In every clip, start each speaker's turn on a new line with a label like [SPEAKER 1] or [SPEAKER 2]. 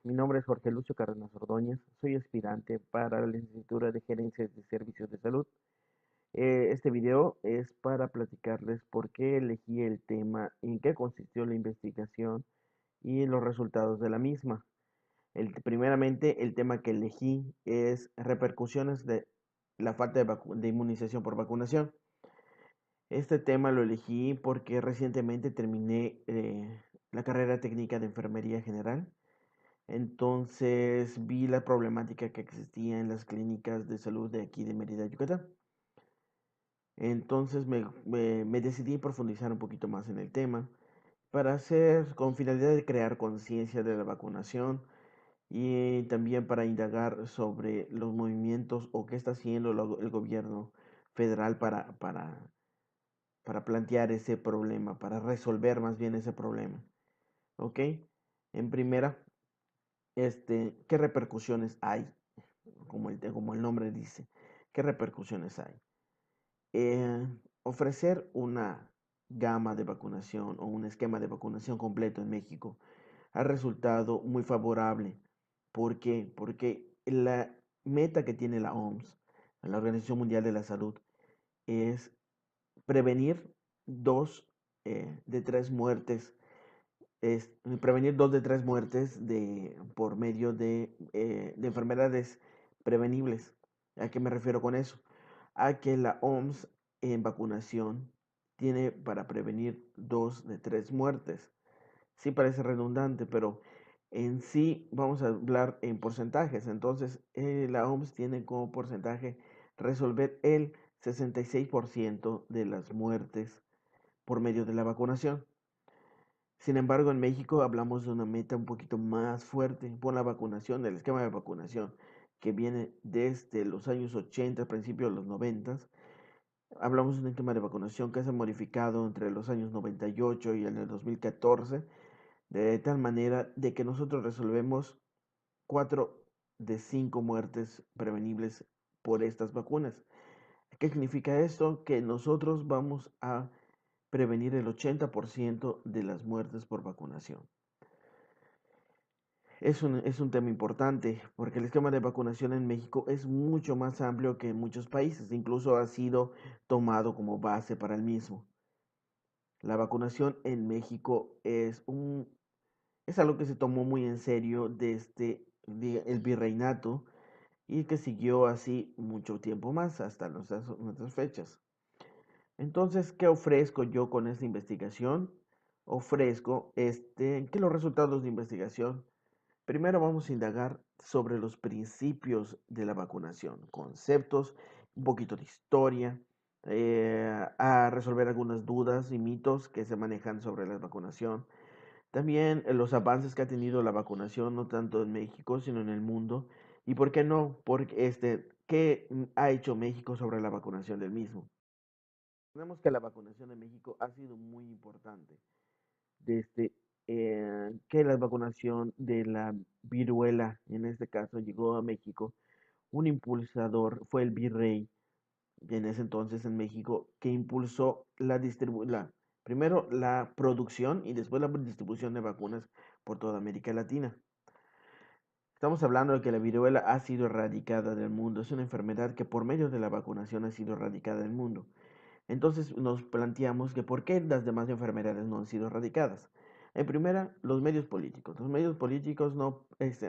[SPEAKER 1] Mi nombre es Jorge Lucio Cárdenas Ordóñez, soy aspirante para la licenciatura de Gerencia de Servicios de Salud. Este video es para platicarles por qué elegí el tema, en qué consistió la investigación y los resultados de la misma. Primeramente, el tema que elegí es repercusiones de la falta de inmunización por vacunación. Este tema lo elegí porque recientemente terminé la carrera técnica de enfermería general. Entonces vi la problemática que existía en las clínicas de salud de aquí de Mérida, Yucatán. Entonces me decidí profundizar un poquito más en el tema para hacer, con finalidad de crear conciencia de la vacunación y también para indagar sobre los movimientos o qué está haciendo el gobierno federal para plantear ese problema, para resolver más bien ese problema. ¿Ok? En primera, ¿qué repercusiones hay? Como el nombre dice, ¿qué repercusiones hay? Eh, Ofrecer una gama de vacunación o un esquema de vacunación completo en México ha resultado muy favorable. ¿Por qué? Porque la meta que tiene la OMS, la Organización Mundial de la Salud, es prevenir dos de tres muertes, prevenir dos de tres muertes por medio de enfermedades prevenibles. ¿A qué me refiero con eso? A que la OMS en vacunación tiene para prevenir dos de tres muertes. Sí parece redundante, pero en sí vamos a hablar en porcentajes. Entonces, la OMS tiene como porcentaje resolver el 66% de las muertes por medio de la vacunación. Sin embargo, en México hablamos de una meta un poquito más fuerte por la vacunación, el esquema de vacunación que viene desde los años 80, principios de los 90. Hablamos de un esquema de vacunación que se ha modificado entre los años 98 y el 2014, de tal manera de que nosotros resolvemos 4 de 5 muertes prevenibles por estas vacunas. ¿Qué significa esto? Que nosotros vamos a prevenir el 80% de las muertes por vacunación. Es un tema importante porque el esquema de vacunación en México es mucho más amplio que en muchos países, incluso ha sido tomado como base para el mismo. La vacunación en México es algo que se tomó muy en serio desde el virreinato y que siguió así mucho tiempo más hasta nuestras fechas. Entonces, ¿qué ofrezco yo con esta investigación? Ofrezco que los resultados de investigación. Primero vamos a indagar sobre los principios de la vacunación, conceptos, un poquito de historia, a resolver algunas dudas y mitos que se manejan sobre la vacunación. También los avances que ha tenido la vacunación, no tanto en México, sino en el mundo. ¿Y por qué no? Porque ¿qué ha hecho México sobre la vacunación del mismo? Tenemos que la vacunación en México ha sido muy importante desde que la vacunación de la viruela, en este caso, llegó a México. Un impulsador fue el virrey, en ese entonces en México, que impulsó primero la producción y después la distribución de vacunas por toda América Latina. Estamos hablando de que la viruela ha sido erradicada del mundo. Es una enfermedad que por medio de la vacunación ha sido erradicada del mundo. Entonces nos planteamos que por qué las demás enfermedades no han sido erradicadas. En primera, los medios políticos. Los medios políticos no,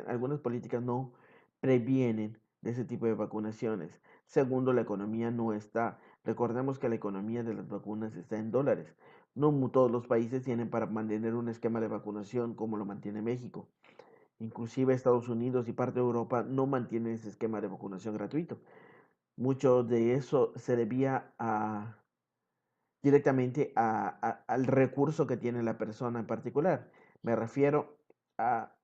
[SPEAKER 1] algunas políticas no previenen de ese tipo de vacunaciones. Segundo, la economía no está. Recordemos que la economía de las vacunas está en dólares. No todos los países tienen para mantener un esquema de vacunación como lo mantiene México. Inclusive Estados Unidos y parte de Europa no mantienen ese esquema de vacunación gratuito. Mucho de eso se debía directamente al recurso que tiene la persona en particular. Me refiero a,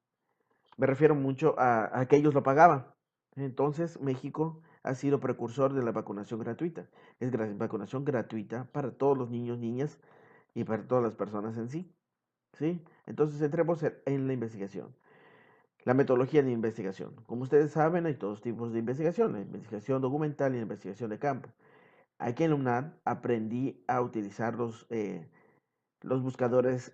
[SPEAKER 1] Me refiero mucho a que ellos lo pagaban. Entonces, México ha sido precursor de la vacunación gratuita. Es vacunación gratuita para todos los niños, niñas y para todas las personas en sí. ¿Sí? Entonces, entremos en la investigación. La metodología de investigación. Como ustedes saben, hay todos tipos de investigación, la investigación documental y la investigación de campo. Aquí en la UNAD aprendí a utilizar los buscadores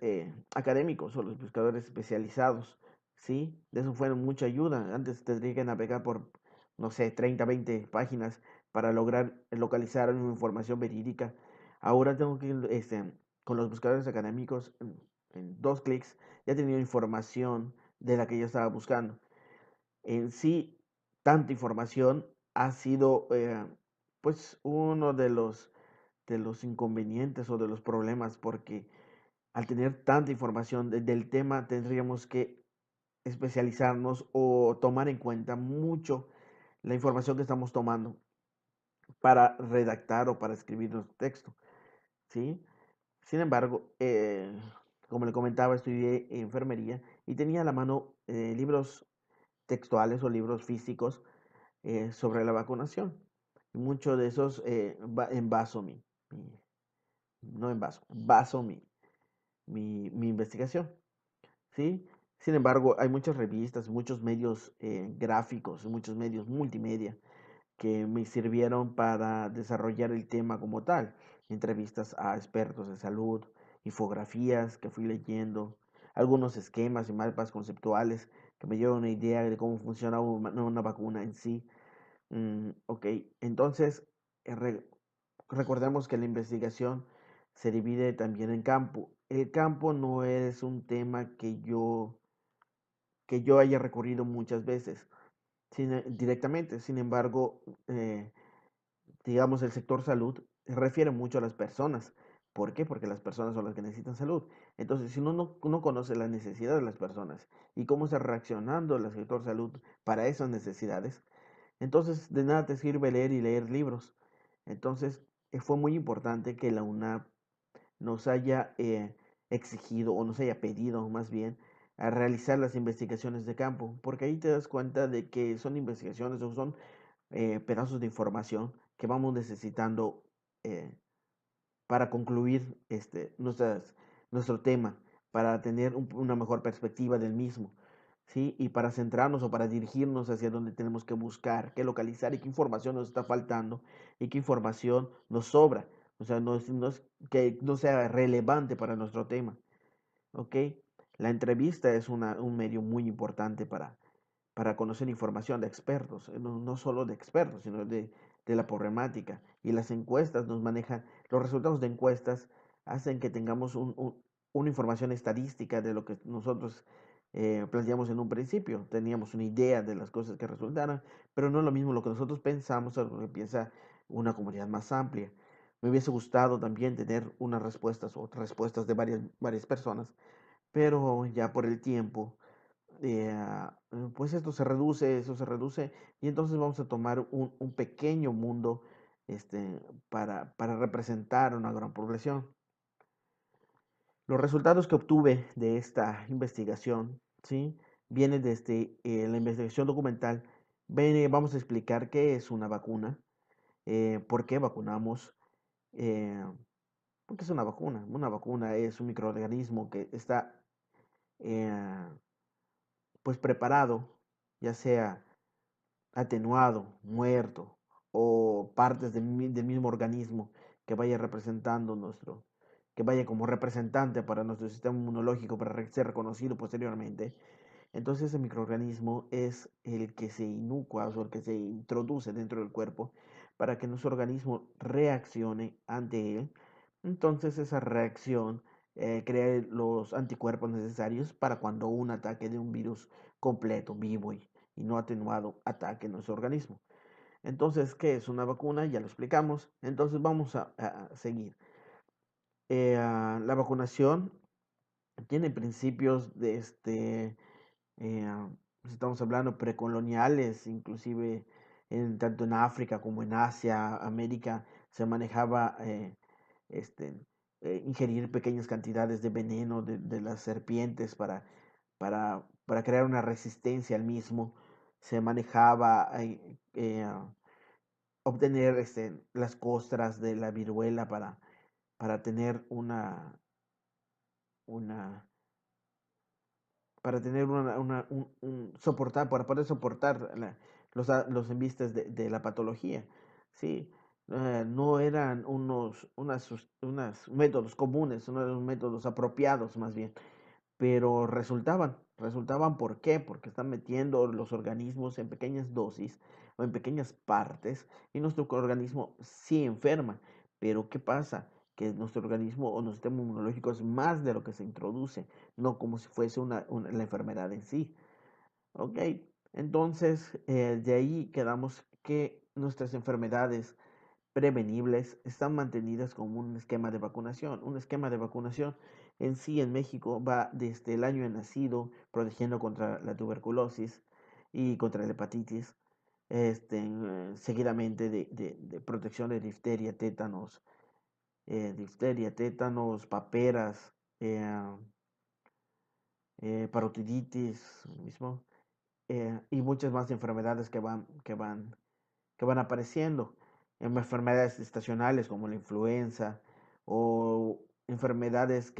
[SPEAKER 1] académicos o los buscadores especializados. ¿sí? De eso fue mucha ayuda. Antes tendría que navegar por, no sé, 30, 20 páginas para lograr localizar una información verídica. Ahora tengo que, con los buscadores académicos, en 2 clics, ya he tenido información de la que yo estaba buscando. En sí, tanta información ha sido, pues, uno de los inconvenientes o de los problemas, porque al tener tanta información del tema, tendríamos que especializarnos o tomar en cuenta mucho la información que estamos tomando para redactar o para escribir nuestro texto, ¿sí? Sin embargo, como le comentaba, estudié enfermería y tenía a la mano libros textuales o libros físicos sobre la vacunación. Y muchos de esos envaso no envaso, baso mi investigación, ¿sí? Sin embargo, hay muchas revistas, muchos medios gráficos, muchos medios multimedia que me sirvieron para desarrollar el tema como tal. Entrevistas a expertos de salud, infografías que fui leyendo, algunos esquemas y mapas conceptuales que me dieron una idea de cómo funciona una vacuna en sí. Ok, entonces recordemos que la investigación se divide también en campo. El campo no es un tema que yo haya recurrido muchas veces directamente. Sin embargo, digamos, el sector salud refiere mucho a las personas. ¿Por qué? Porque las personas son las que necesitan salud. Entonces, si uno no conoce la necesidad de las personas y cómo está reaccionando el sector salud para esas necesidades, entonces de nada te sirve leer y leer libros. Entonces, fue muy importante que la UNAP nos haya exigido o nos haya pedido más bien a realizar las investigaciones de campo, porque ahí te das cuenta de que son investigaciones o son pedazos de información que vamos necesitando eh, para concluir nuestro tema, para tener una mejor perspectiva del mismo, ¿sí? Y para centrarnos o para dirigirnos hacia donde tenemos que buscar, qué localizar y qué información nos está faltando y qué información nos sobra. O sea, no es que no sea relevante para nuestro tema, ¿ok? La entrevista es un medio muy importante para conocer información de expertos, no solo de expertos, sino de la problemática. Y las encuestas nos manejan, los resultados de encuestas hacen que tengamos una información estadística de lo que nosotros planteamos en un principio. Teníamos una idea de las cosas que resultaran, pero no es lo mismo lo que nosotros pensamos a lo que piensa una comunidad más amplia. Me hubiese gustado también tener unas respuestas o respuestas de varias personas, pero ya por el tiempo pues esto se reduce, eso se reduce, y entonces vamos a tomar un pequeño mundo para representar una gran población. Los resultados que obtuve de esta investigación, ¿sí? Vienen desde la investigación documental. Vamos a explicar qué es una vacuna, por qué vacunamos, eh, porque es una vacuna. Una vacuna es un microorganismo que está eh, pues preparado, ya sea atenuado, muerto o partes del mismo organismo que vaya representando que vaya como representante para nuestro sistema inmunológico para ser reconocido posteriormente. Entonces ese microorganismo es el que se inocua o el que se introduce dentro del cuerpo para que nuestro organismo reaccione ante él. Entonces esa reacción crea los anticuerpos necesarios para cuando un ataque de un virus completo, vivo y no atenuado ataque nuestro organismo. Entonces, ¿qué es una vacuna? Ya lo explicamos. Entonces vamos a seguir. La vacunación tiene principios de eh, pues, estamos hablando precoloniales, inclusive tanto en África como en Asia, América, se manejaba este, ingerir pequeñas cantidades de veneno de las serpientes para crear una resistencia al mismo. Se manejaba obtener las costras de la viruela para tener una, soportar, para poder soportar los embistes de la patología, ¿sí? No eran unos métodos comunes, no eran métodos apropiados más bien, pero resultaban. Resultaban, ¿por qué? Porque están metiendo los organismos en pequeñas dosis o en pequeñas partes y nuestro organismo sí enferma. Pero ¿qué pasa? Que nuestro organismo o nuestro sistema inmunológico es más de lo que se introduce, no como si fuese la enfermedad en sí. ¿Ok? Entonces, de ahí quedamos que nuestras enfermedades prevenibles están mantenidas como un esquema de vacunación. Un esquema de vacunación en sí en México va desde el año de nacido, protegiendo contra la tuberculosis y contra la hepatitis, seguidamente de protección de difteria, tétanos, paperas, parotiditis mismo, y muchas más enfermedades que van apareciendo. Enfermedades estacionales como la influenza o enfermedades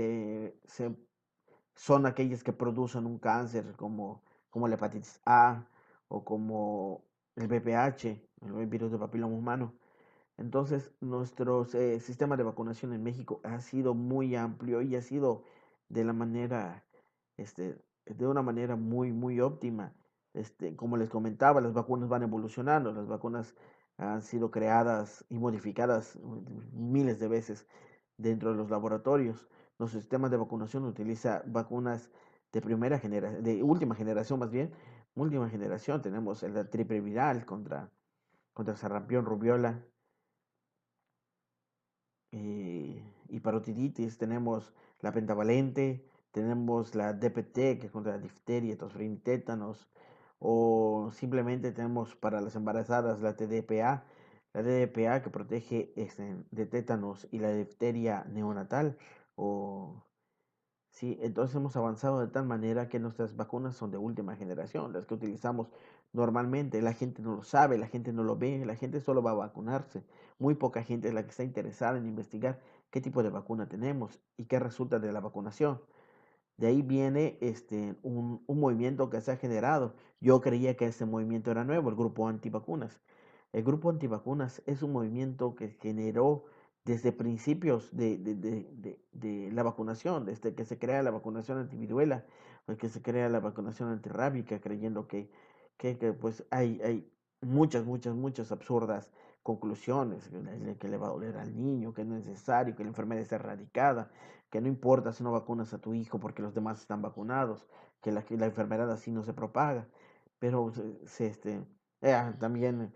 [SPEAKER 1] son aquellas que producen un cáncer como la hepatitis A o como el VPH, el virus del papiloma humano. Entonces, nuestro sistema de vacunación en México ha sido muy amplio y ha sido de la manera, de una manera muy, muy óptima. Como les comentaba, las vacunas van evolucionando, las vacunas han sido creadas y modificadas miles de veces dentro de los laboratorios. Nuestro sistema de vacunación utiliza vacunas de última generación más bien, última generación. Tenemos la triple viral contra sarampión, rubiola, y parotiditis, tenemos la pentavalente, tenemos la DPT, que es contra la difteria, tosferina y tétanos, o simplemente tenemos para las embarazadas la TDPA que protege de tétanos y la difteria neonatal, o sí, entonces hemos avanzado de tal manera que nuestras vacunas son de última generación, las que utilizamos normalmente. La gente no lo sabe, la gente no lo ve, la gente solo va a vacunarse. Muy poca gente es la que está interesada en investigar qué tipo de vacuna tenemos y qué resulta de la vacunación. De ahí viene un movimiento que se ha generado. Yo creía que ese movimiento era nuevo, el grupo antivacunas. El grupo antivacunas es un movimiento que generó desde principios de la vacunación, desde que se crea la vacunación antiviruela, o que se crea la vacunación antirrábica, creyendo que pues hay muchas, muchas, muchas absurdas conclusiones, que le va a doler al niño, que no es necesario, que la enfermedad está erradicada, que no importa si no vacunas a tu hijo porque los demás están vacunados, que la enfermedad así no se propaga. Pero también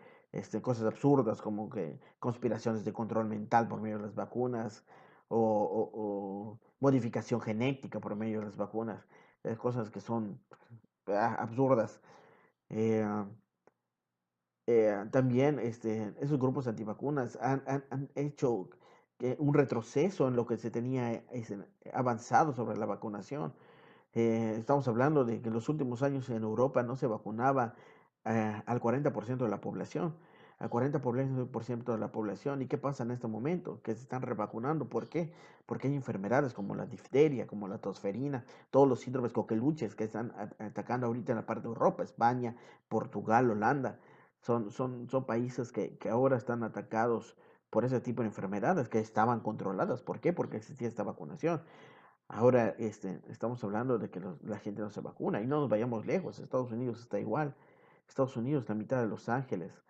[SPEAKER 1] cosas absurdas como que conspiraciones de control mental por medio de las vacunas o modificación genética por medio de las vacunas, cosas que son absurdas. Eh, También esos grupos antivacunas han hecho un retroceso en lo que se tenía avanzado sobre la vacunación. Estamos hablando de que en los últimos años en Europa no se vacunaba al 40% de la población, al 40% de la población. ¿Y qué pasa en este momento? Que se están revacunando. ¿Por qué? Porque hay enfermedades como la difteria, como la tosferina, todos los síndromes coqueluches que están atacando ahorita en la parte de Europa, España, Portugal, Holanda. Son países que ahora están atacados por ese tipo de enfermedades que estaban controladas. ¿Por qué? Porque existía esta vacunación. Ahora estamos hablando de que la gente no se vacuna y no nos vayamos lejos. Estados Unidos está igual. Estados Unidos, la mitad de Los Ángeles,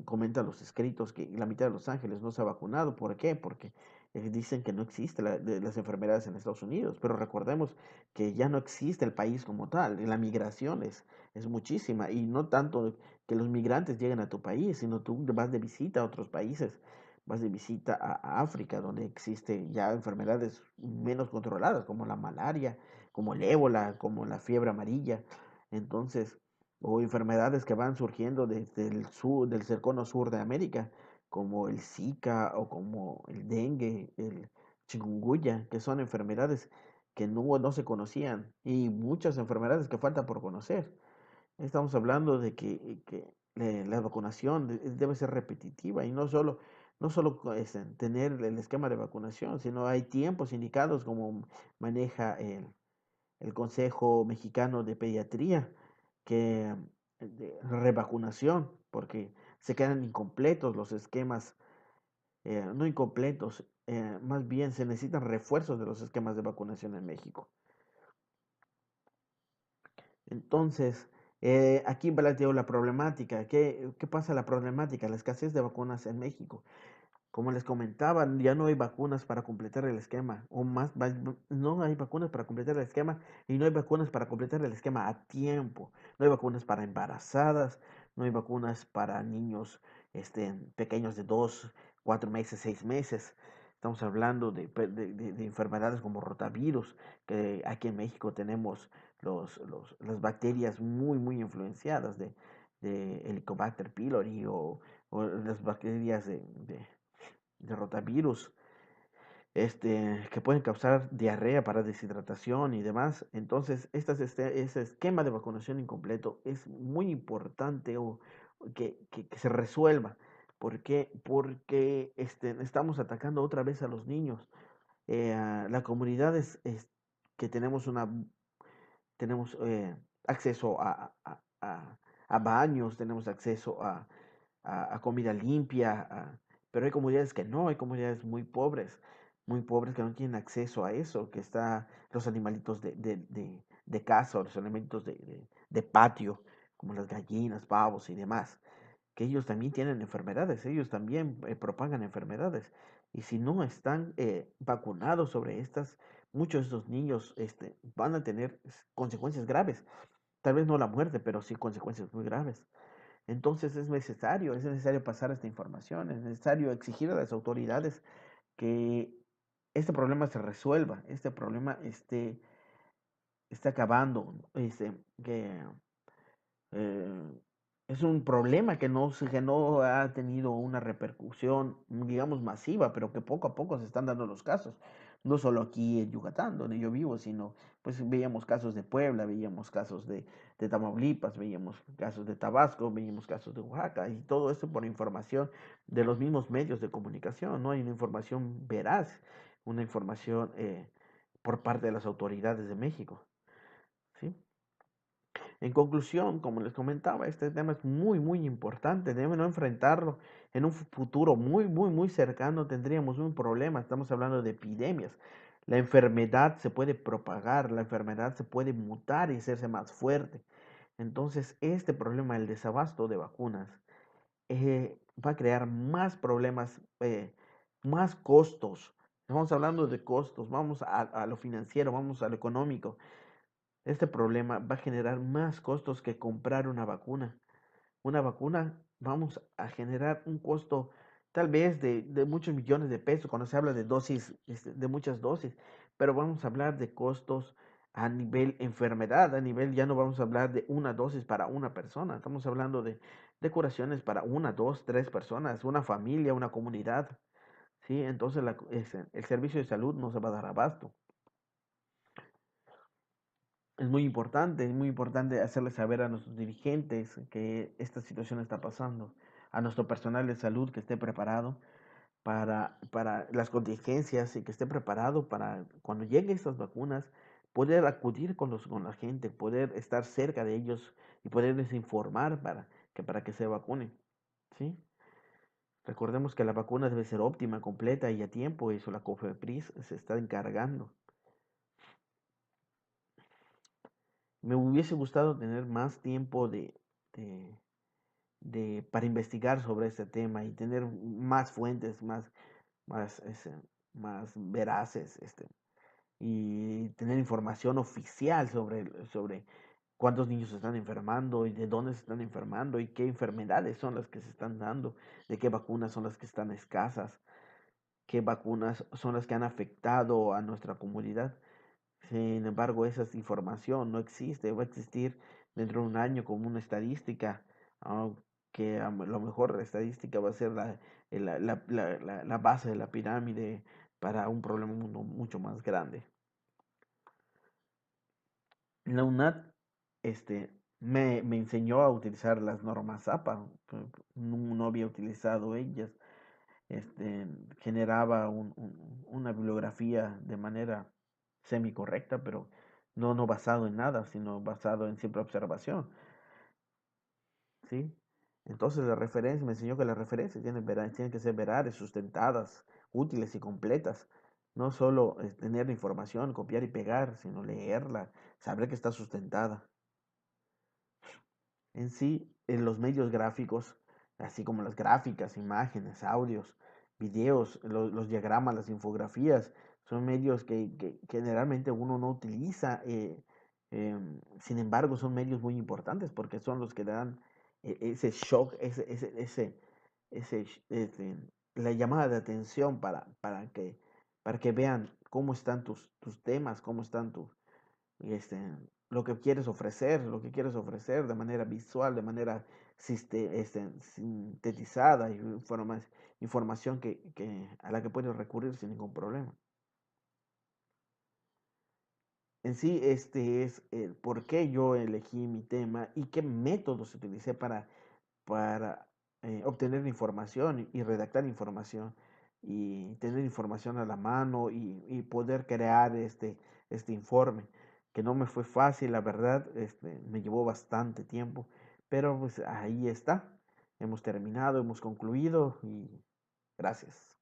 [SPEAKER 1] comenta los escritos que la mitad de Los Ángeles no se ha vacunado. ¿Por qué? Porque dicen que no existe las enfermedades en Estados Unidos. Pero recordemos que ya no existe el país como tal. Y la migración es muchísima. Y no tanto que los migrantes lleguen a tu país, sino tú vas de visita a otros países, vas de visita a África, donde existen ya enfermedades menos controladas, como la malaria, como el ébola, como la fiebre amarilla. Entonces, o enfermedades que van surgiendo desde el sur, del cercano sur de América, como el Zika o como el dengue, el chikungunya, que son enfermedades que no se conocían y muchas enfermedades que faltan por conocer. Estamos hablando de que la vacunación debe ser repetitiva y no solo tener el esquema de vacunación, sino hay tiempos indicados como maneja el Consejo Mexicano de Pediatría, que de revacunación, porque se quedan incompletos los esquemas, no incompletos, más bien se necesitan refuerzos de los esquemas de vacunación en México. Entonces, aquí planteo la problemática. ¿Qué pasa la problemática? La escasez de vacunas en México. Como les comentaba, ya no hay vacunas para completar el esquema, o más, no hay vacunas para completar el esquema y no hay vacunas para completar el esquema a tiempo. No hay vacunas para embarazadas, no hay vacunas para niños pequeños de 2, 4 meses, 6 meses. Estamos hablando de enfermedades como rotavirus, que aquí en México tenemos las bacterias muy influenciadas de Helicobacter pylori o las bacterias de rotavirus, que pueden causar diarrea para deshidratación y demás. Entonces, ese esquema de vacunación incompleto es muy importante que se resuelva. ¿Por qué? Porque estamos atacando otra vez a los niños. A la comunidad es que tenemos acceso a baños, tenemos acceso a comida limpia, pero hay comunidades que no, hay comunidades muy pobres que no tienen acceso a eso, que está los animalitos de casa, o los animalitos de patio, como las gallinas, pavos y demás, que ellos también tienen enfermedades, ellos también propagan enfermedades. Y si no están vacunados sobre estas, muchos de estos niños van a tener consecuencias graves. Tal vez no la muerte, pero sí consecuencias muy graves. Entonces es necesario pasar esta información, es necesario exigir a las autoridades que este problema se resuelva, este problema esté acabando, que eh, es un problema que no ha tenido una repercusión, digamos, masiva, pero que poco a poco se están dando los casos. No solo aquí en Yucatán, donde yo vivo, sino pues veíamos casos de Puebla, veíamos casos de Tamaulipas, veíamos casos de Tabasco, veíamos casos de Oaxaca, y todo esto por información de los mismos medios de comunicación. No hay una información veraz, una información por parte de las autoridades de México. ¿Sí? En conclusión, como les comentaba, este tema es muy importante. Debemos enfrentarlo en un futuro muy cercano. Tendríamos un problema. Estamos hablando de epidemias. La enfermedad se puede propagar, la enfermedad se puede mutar y hacerse más fuerte. Entonces, este problema, el desabasto de vacunas, va a crear más problemas, más costos. Estamos hablando de costos. Vamos a lo financiero, vamos a lo económico. Este problema va a generar más costos que comprar una vacuna. Una vacuna vamos a generar un costo tal vez de muchos millones de pesos cuando se habla de dosis, de muchas dosis, pero vamos a hablar de costos a nivel enfermedad, a nivel ya no vamos a hablar de una dosis para una persona, estamos hablando de curaciones para una, dos, tres personas, una familia, una comunidad, ¿sí? Entonces el servicio de salud no se va a dar abasto. Es muy importante hacerle saber a nuestros dirigentes que esta situación está pasando, a nuestro personal de salud que esté preparado para las contingencias y que esté preparado para cuando lleguen estas vacunas, poder acudir con la gente, poder estar cerca de ellos y poderles informar para que se vacunen, ¿sí? Recordemos que la vacuna debe ser óptima, completa y a tiempo, eso la COFEPRIS se está encargando. Me hubiese gustado tener más tiempo de, para investigar sobre este tema y tener más fuentes, más, más veraces, y tener información oficial sobre cuántos niños se están enfermando y de dónde se están enfermando y qué enfermedades son las que se están dando, de qué vacunas son las que están escasas, qué vacunas son las que han afectado a nuestra comunidad. Sin embargo, esa información no existe, va a existir dentro de un año como una estadística, que a lo mejor la estadística va a ser la base de la pirámide para un problema mucho más grande. La UNAD me enseñó a utilizar las normas APA, no había utilizado ellas, generaba una bibliografía de manera semi-correcta, pero no basado en nada, sino basado en simple observación, ¿sí? Entonces la referencia, me enseñó que las referencias tienen que ser veraces, sustentadas, útiles y completas. No solo tener la información, copiar y pegar, sino leerla, saber que está sustentada. En sí, en los medios gráficos, así como las gráficas, imágenes, audios, videos, los diagramas, las infografías, son medios que generalmente uno no utiliza. Sin embargo, son medios muy importantes porque son los que dan ese shock, la llamada de atención para que vean cómo están tus temas, cómo están este, lo que quieres ofrecer de manera visual, de manera sintetizada, y información a la que puedes recurrir sin ningún problema. En sí, este es el por qué yo elegí mi tema y qué métodos utilicé para obtener información y redactar información y tener información a la mano y poder crear este informe, que no me fue fácil, la verdad, me llevó bastante tiempo, pero pues ahí está, hemos terminado, hemos concluido y gracias.